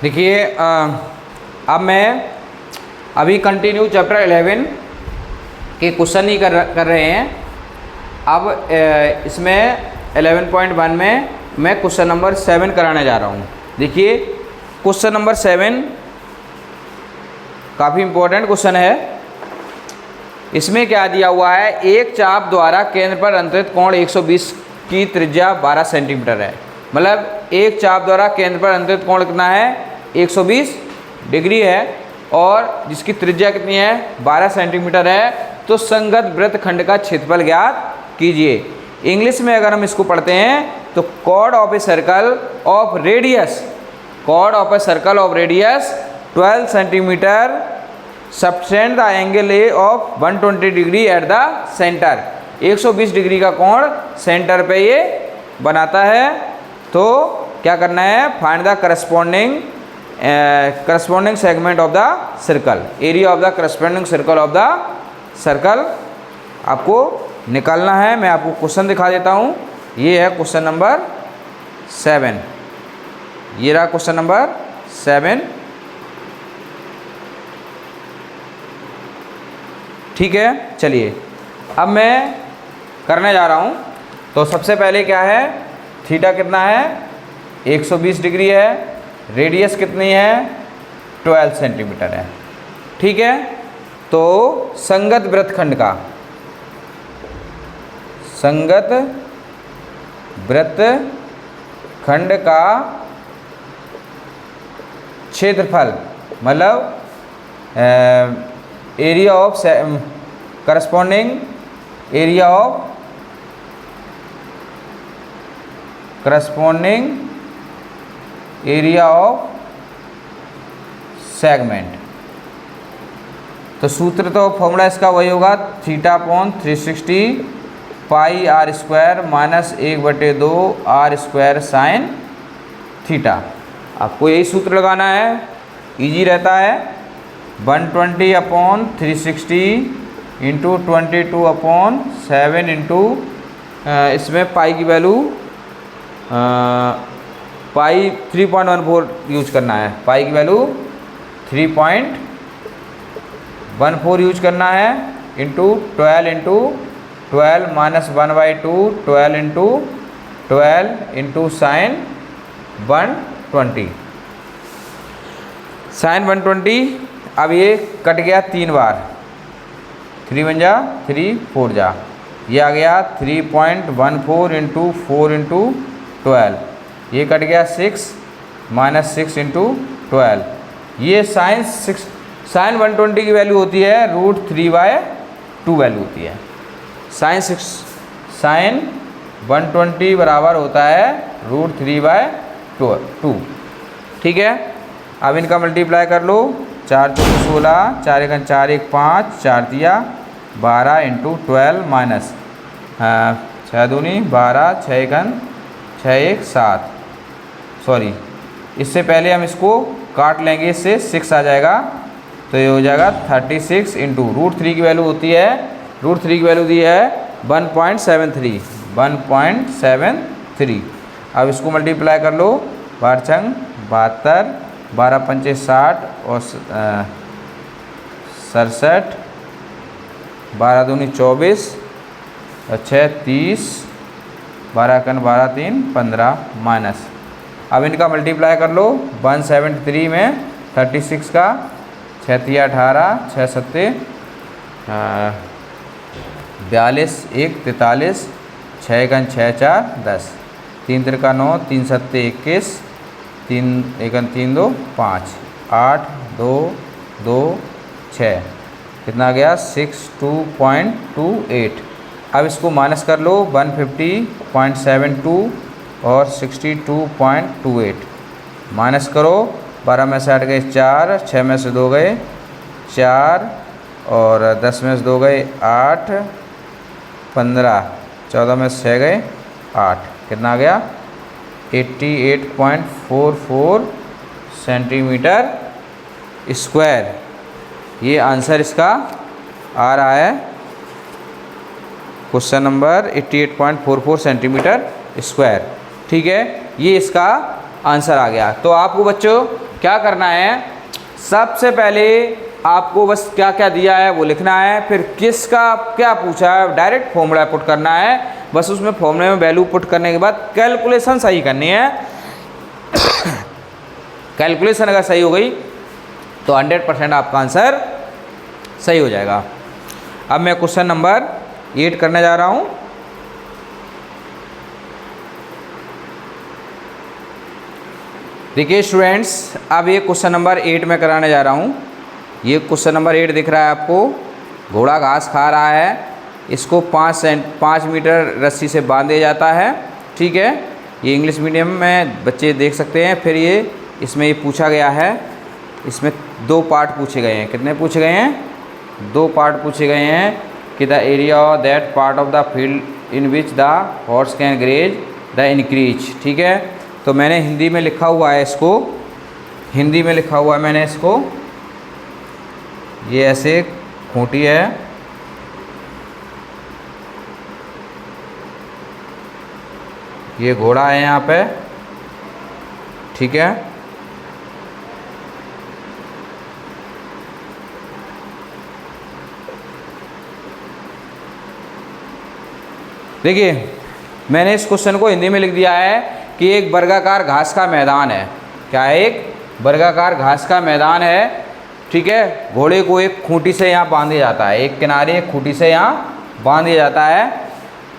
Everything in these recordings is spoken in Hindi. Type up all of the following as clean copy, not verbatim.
देखिए अब मैं अभी कंटिन्यू चैप्टर 11 के क्वेश्चन ही कर रहे हैं। अब इसमें 11.1 में मैं क्वेश्चन नंबर 7 कराने जा रहा हूँ। देखिए क्वेश्चन नंबर 7 काफ़ी इम्पोर्टेंट क्वेश्चन है। इसमें क्या दिया हुआ है, एक चाप द्वारा केंद्र पर अंतरित कोण 120 की त्रिज्या 12 सेंटीमीटर है। मतलब एक चाप द्वारा केंद्र पर अंतरित कोण कितना है, 120 डिग्री है और जिसकी त्रिज्या कितनी है, 12 सेंटीमीटर है। तो संगत वृत्तखंड का क्षेत्रफल ज्ञात कीजिए। इंग्लिश में अगर हम इसको पढ़ते हैं तो chord of a circle of radius, chord of a circle of radius 12 centimetre subtend the angle A of 120 degree at the centre. 120 degree का कोण सेंटर पे ये बनाता है। तो क्या करना है, find the corresponding segment of the circle, area of the corresponding circle of the circle आपको निकालना है। मैं आपको क्वेश्चन दिखा देता हूँ। ये है क्वेश्चन नंबर 7, ये रहा क्वेश्चन नंबर 7। ठीक है, चलिए अब मैं करने जा रहा हूँ। तो सबसे पहले क्या है, थीटा कितना है, 120 डिग्री है, रेडियस कितनी है, 12 सेंटीमीटर है। ठीक है, तो संगत वृत्तखंड का, संगत वृत्तखंड का क्षेत्रफल मतलब area of corresponding area of segment. तो सूत्र तो फॉर्मूला इसका वही होगा, theta upon 360 pi r square minus 1/2 r square sine theta. आपको यही सूत्र लगाना है, इजी रहता है। 120 अपॉन 360 इंटू 22 अपॉन 7 इंटू इसमें पाई की वैल्यू पाई 3.14 यूज करना है, पाई की वैल्यू 3.14 यूज करना है, into 12 minus 1/2 12 into 12 into sine 120 sine 120। अब ये कट गया 3 बार, 3 1 जा 3 4 जा, ये आ गया 3.14 इंटू 4 इंटू 12, ये कट गया 6 माइनस 6 इंटू 12। ये साइन 120 की वैल्यू होती है √3/2 वैल्यू होती है। साइन 120 बराबर होता है √3/2। ठीक है, अब इनका मल्टीप्लाई कर लो, 4 2 16, 4 1 4 1 5, 4 दिया 12 इंटू 12 माइनस 6 दूनी 12, 6 1 6 1 7। सॉरी, इससे पहले हम इसको काट लेंगे, इससे 6 आ जाएगा, तो ये हो जाएगा 36 इंटू √3 की वैल्यू होती है, √3 की वैल्यू दी है 1.73। अब इसको मल्टीप्लाई कर लो, 12 छंग 72, 12 पंचे 60 और 67, 12 दूनी 24 और 6 30, 12 कन 12 3 15 माइनस। अब इनका मल्टीप्लाई कर लो, 173 में 36 का 6 3 18, 6 7 42, 1 43, 6 1 6 4 10, 3 3 का 9, 3 7 21, 3 1 3 2 5, 8 2 2 6, कितना गया 62.28। अब इसको माइनस कर लो, 150.72 और 62.28 माइनस करो, 12 में से 8 गए 4, 6 में से 2 गए 4 और 10 में से 2 गए 8, 15, 14 में से 6 गए 8, कितना आ गया 88.44 सेंटीमीटर स्क्वायर। ये आंसर इसका आ रहा है, क्वेश्चन नंबर 88.44 सेंटीमीटर स्क्वायर। ठीक है, ये इसका आंसर आ गया। तो आपको बच्चों क्या करना है, सबसे पहले आपको बस क्या क्या दिया है वो लिखना है, फिर किसका क्या पूछा है डायरेक्ट फॉर्मूला पुट करना है, बस उसमें फॉर्मूले में वैल्यू पुट करने के बाद कैलकुलेशन सही करनी है। कैलकुलेशन अगर सही हो गई तो 100% आपका आंसर सही हो जाएगा। अब मैं क्वेश्चन नंबर 8 करने जा रहा हूँ। देखिए स्टूडेंट्स, अब ये क्वेश्चन नंबर 8 में कराने जा रहा हूँ। ये क्वेश्चन नंबर 8 दिख रहा है आपको, घोड़ा घास खा रहा है, इसको 5 मीटर रस्सी से बांधे जाता है, ठीक है। ये इंग्लिश मीडियम में बच्चे देख सकते हैं। फिर ये इसमें ये पूछा गया है, इसमें 2 पार्ट पूछे गए हैं। कितने पूछे गए हैं? 2 पार्ट पूछे गए हैं कि the area of that part of the field in which the horse can graze the increase, ठीक है। तो मैंने हिंदी में लिखा हुआ है इसको, हिंदी में लिखा हुआ है मैंने इसको, ये ऐसे खूंटी है, ये घोड़ा है यहाँ पे, ठीक है। देखिए मैंने इस क्वेश्चन को हिंदी में लिख दिया है कि एक वर्गाकार घास का मैदान है। क्या है? एक वर्गाकार घास का मैदान है, ठीक है। घोड़े को एक खूंटी से यहाँ बांध दिया जाता है, एक किनारे एक खूंटी से यहाँ बांध दिया जाता है।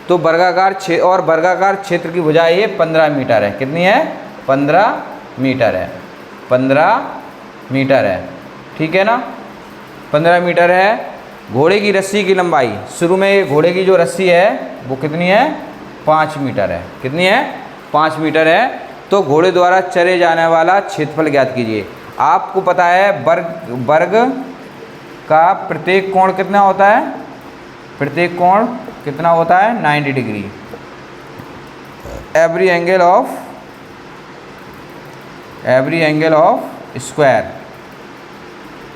तो वर्गाकार क्षेत्र की भुजा ये 15 मीटर है। कितनी है? 15 मीटर है, 15 मीटर है, ठीक है ना, 15 मीटर है। घोड़े की रस्सी की लंबाई, शुरू में घोड़े की जो रस्सी है वो कितनी है? 5 मीटर है। कितनी है? 5 मीटर है। तो घोड़े द्वारा चरे जाने वाला क्षेत्रफल ज्ञात कीजिए। आपको पता है वर्ग का प्रत्येक कोण कितना होता है? प्रत्येक कोण कितना होता है? 90 degree. Every angle of square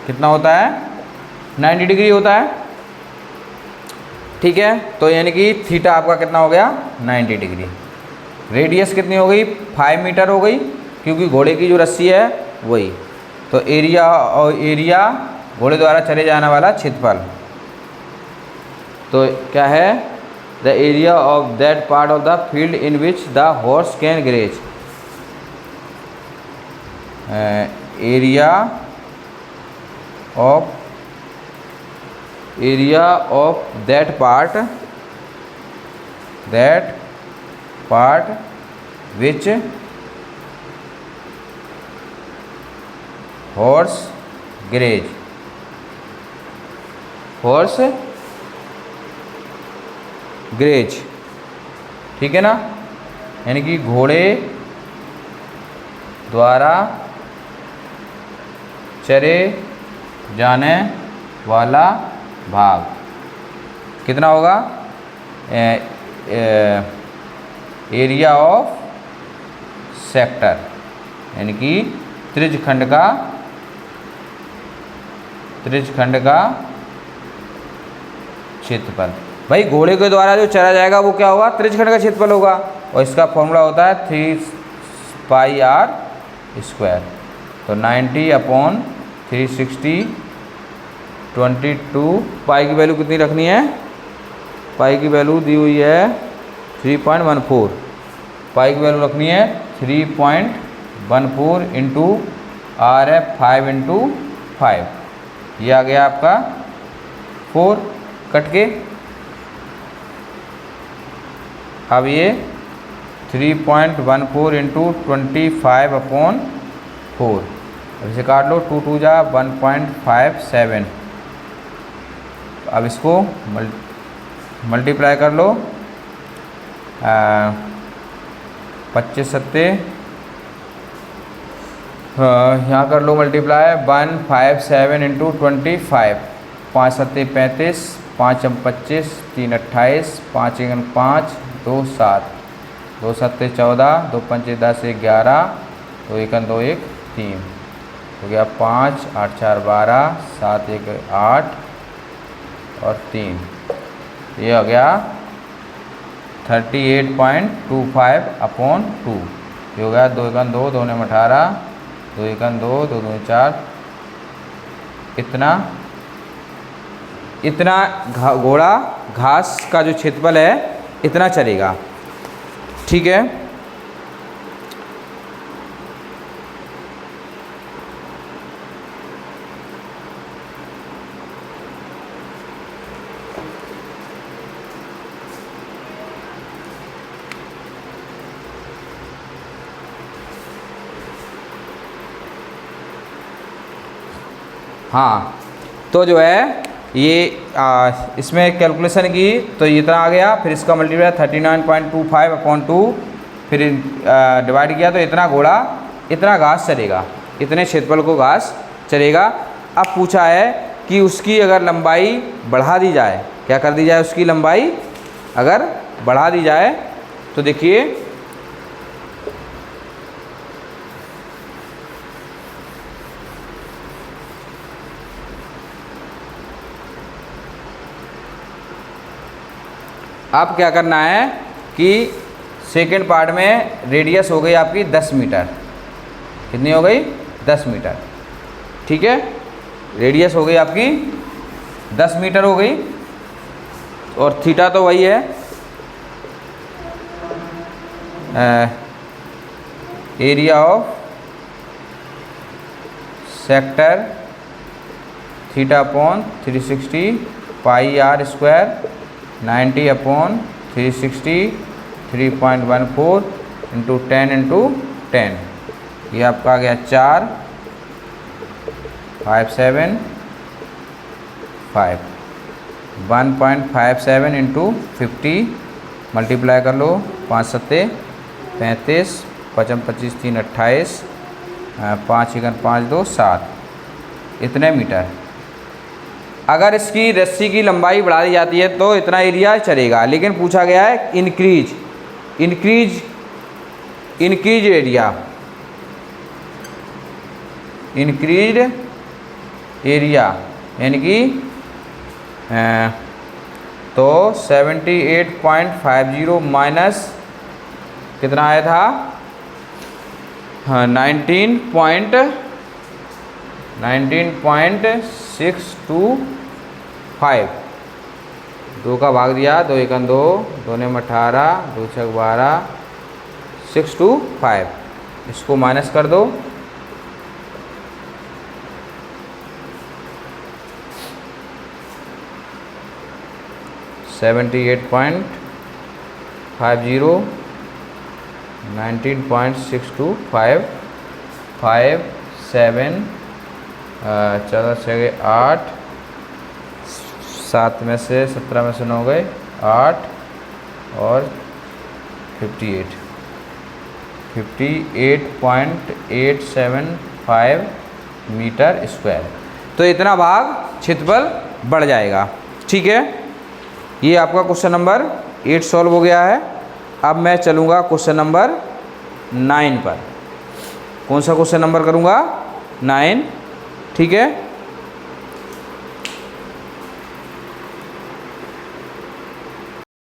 कितना होता है? 90 डिग्री होता है, ठीक है। तो यानी कि थीटा आपका कितना हो गया? 90 डिग्री। रेडियस कितनी हो गई? 5 मीटर हो गई, क्योंकि घोड़े की जो रस्सी है वही। तो एरिया घोड़े द्वारा चले जाने वाला क्षेत्रफल, तो क्या है? The area of that part of the field in which the horse can graze. Area of that part which horse graze, ठीक है ना। यानी कि घोड़े द्वारा चरे जाने वाला भाग कितना होगा? एरिया ऑफ सेक्टर, यानी कि त्रिज्यखंड का क्षेत्रफल। भाई घोड़े के द्वारा जो चरा जाएगा वो क्या होगा? त्रिज्यखंड का क्षेत्रफल होगा, और इसका फॉर्मूला होता है 3πr²। तो 90/360 22। पाई की वैल्यू कितनी रखनी है? पाई की वैल्यू दी हुई है 3.14। पाई की वैल्यू रखनी है 3.14 इंटू आर है 5 इंटू 5। ये आ गया आपका 4 कट के। अब ये 3.14 इंटू 25/4, अब इसे काट लो, 2 2 जा 1.57। अब इसको मल्टीप्लाई कर लो, 25 सत्ते यहाँ कर लो मल्टीप्लाई 157 इंटू 25, 5 सत्ते 35, 5 25, 3 28, 5 1 5, 2 7, 2 सत्ते 14, 2 पंचे 10, 1 11, 2 1 2 1 3 हो गया 5, 8 4 12, 7 1 8 और 3। ये हो गया 38.25/2। ये हो गया 2 1 2, 2 9 18, 2 एकम 2, 2 दूनी 4, इतना घोड़ा घास का जो क्षेत्रफल है इतना चलेगा। ठीक है, हाँ तो जो है ये इसमें कैलकुलेशन की तो ये इतना आ गया, फिर इसका मल्टीप्लाई 39.25/2, फिर डिवाइड किया तो इतना घोड़ा इतना घास चलेगा, इतने क्षेत्रफल को घास चलेगा। अब पूछा है कि उसकी अगर लंबाई बढ़ा दी जाए, क्या कर दी जाए, उसकी लंबाई अगर बढ़ा दी जाए तो देखिए अब क्या करना है कि सेकंड पार्ट में रेडियस हो गई आपकी 10 मीटर। कितनी हो गई? 10 मीटर। ठीक है, रेडियस हो गई आपकी 10 मीटर हो गई, और थीटा तो वही है, area of sector θ/360 pi r square 90/360 3.14 into 10 into 10, ये आपका आ गया 457.5 1.57 इंटू 50 मल्टीप्लाई कर लो, 5 सत्ते 35, 55 25 3 28, 5 एकम 5 2 7, इतने मीटर। अगर इसकी रस्सी की लंबाई बढ़ा दी जाती है तो इतना एरिया चलेगा, लेकिन पूछा गया है इंक्रीज एरिया, इंक्रीज एरिया यानी कि तो 78.50 माइनस कितना आया था, 19.625, 2 का भाग दिया, 2 एकम 2, 2 ने 18, 2 छक 12, 625, इसको माइनस कर दो, (78.50) 19.625 5 7 14 6 8 7 में से 17 में से 9 गए 8 और 58.875 मीटर स्क्वायर। तो इतना भाग क्षेत्रफल बढ़ जाएगा। ठीक है, ये आपका क्वेश्चन नंबर 8 सॉल्व हो गया है। अब मैं चलूँगा क्वेश्चन नंबर 9 पर। कौन सा क्वेश्चन नंबर करूँगा? 9। ठीक है,